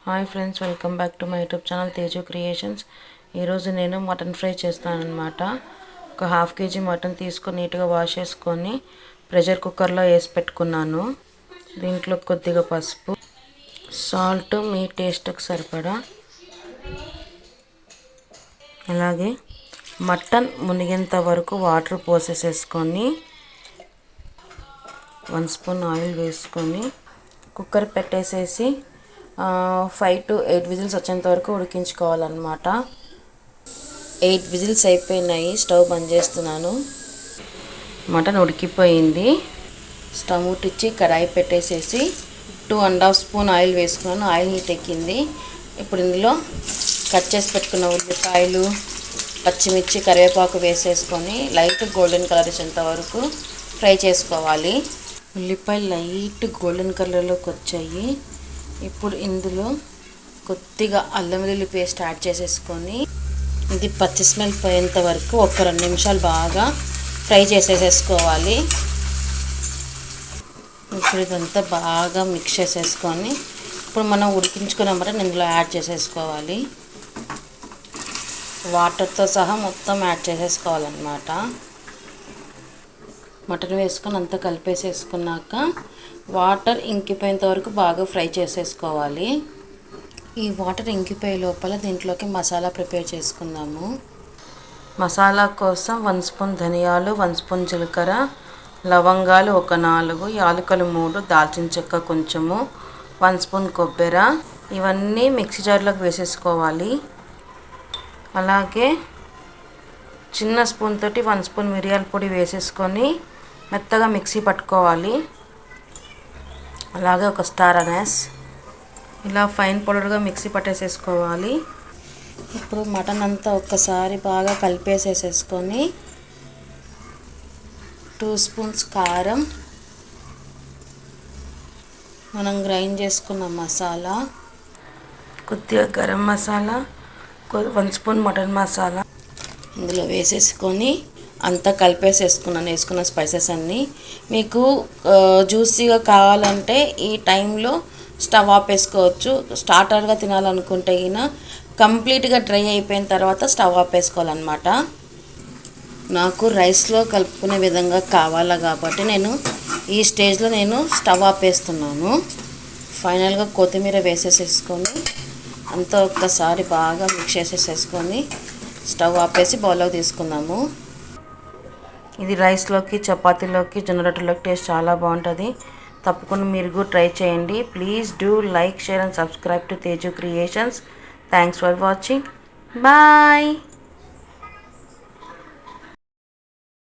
Hi friends, welcome back to my YouTube channel Teju creations. ఈరోజు నేను mutton fry చేస్తానన్నమాట. ఒక half KG mutton తీసుకొని నీట్గా వాష్ చేసుకొని ప్రెషర్ కుక్కర్లో వేసి పెట్టుకున్నాను. దీంట్లో కొద్దిగా పసుపు, సాల్ట్ మీ టేస్ట్కి సరిపడా, అలాగే మటన్ మునిగేంత వరకు వాటర్ పోసేసేసుకొని 1 స్పూన్ ఆయిల్ వేసుకొని కుక్కర్ పెట్టేసేసి 5 to 8 విజిల్స్ వచ్చేంత వరకు ఉడికించుకోవాలన్నమాట. 8 విజిల్స్ అయిపోయినాయి. స్టవ్ బంద్ చేస్తున్నాను. మటన్ ఉడికిపోయింది. స్టవ్ ముట్టించి కడాయి పెట్టేసేసి 2.5 స్పూన్ ఆయిల్ వేసుకున్నాను. ఆయిల్ హీట్ ఎక్కింది. ఇప్పుడు ఇందులో కట్ చేసి పెట్టుకున్న ఉల్లిపాయలు, పచ్చిమిర్చి, కరివేపాకు వేసేసుకొని లైట్ గోల్డెన్ కలర్ వచ్చేంత వరకు ఫ్రై చేసుకోవాలి. ఉల్లిపాయలు లైట్ గోల్డెన్ కలర్లోకి వచ్చాయి. ఇప్పుడు ఇందులో కొద్దిగా అల్లం వెల్లుల్లి పేస్ట్ యాడ్ చేసేసుకొని ఇది పచ్చి స్మెల్ పోయేంత వరకు ఒక 2 నిమిషాలు బాగా ఫ్రై చేసేసుకోవాలి. ఇప్పుడు ఇదంతా బాగా మిక్స్ చేసేసుకొని ఇప్పుడు మనం ఉడికించుకున్న మటన్ ఇందులో యాడ్ చేసేసుకోవాలి. వాటర్తో సహా మొత్తం యాడ్ చేసేసుకోవాలన్నమాట. మటన్ వేసుకొని అంతా కలిపేసేసుకున్నాక వాటర్ ఇంకిపోయేంత వరకు బాగా ఫ్రై చేసేసుకోవాలి. ఈ వాటర్ ఇంకిపోయే లోపల దీంట్లోకి మసాలా ప్రిపేర్ చేసుకుందాము. మసాలా కోసం 1 స్పూన్ ధనియాలు, 1 స్పూన్ జీలకర్ర, లవంగాలు ఒక 4, యాలకులు 3, దాల్చిన చెక్క కొంచెము, 1 స్పూన్ కొబ్బెర, ఇవన్నీ మిక్సీ జార్లోకి వేసేసుకోవాలి. అలాగే చిన్న స్పూన్ తోటి 1 స్పూన్ మిరియాల పొడి వేసేసుకొని మెత్తగా మిక్సీ పట్టుకోవాలి. అలాగే ఒక స్టార్ అనస్ ఇలా ఫైన్ పౌడర్గా మిక్సీ పట్టేసేసుకోవాలి. ఇప్పుడు మటన్ అంతా ఒక్కసారి బాగా కలిపేసేసేసుకొని 2 స్పూన్స్ కారం, మనం గ్రైండ్ చేసుకున్న మసాలా, కొద్దిగా గరం మసాలా, 1 స్పూన్ మటన్ మసాలా ఇందులో వేసేసుకొని అంతా కలిపేసేసుకున్నాను. వేసుకున్న స్పైసెస్ అన్నీ. మీకు జ్యూసీగా కావాలంటే ఈ టైంలో స్టవ్ ఆపేసుకోవచ్చు. స్టార్టర్గా తినాలనుకుంటే అయినా కంప్లీట్గా డ్రై అయిపోయిన తర్వాత స్టవ్ ఆపేసుకోవాలన్నమాట. నాకు రైస్లో కలుపుకునే విధంగా కావాలా కాబట్టి నేను ఈ స్టేజ్లో స్టవ్ ఆపేస్తున్నాను. ఫైనల్గా కొత్తిమీర వేసేసేసుకొని అంతా ఒక్కసారి బాగా మిక్స్ చేసేసేసుకొని స్టవ్ ఆపేసి బౌల్లోకి తీసుకుందాము. ఇది రైస్లోకి, చపాతీలోకి, జొన్న రొట్టెలోకి టేస్ట్ చాలా బాగుంటుంది. తప్పకుండా మీరు కూడా ట్రై చేయండి. Please do like, share and subscribe to Teju creations. Thanks for watching. Bye.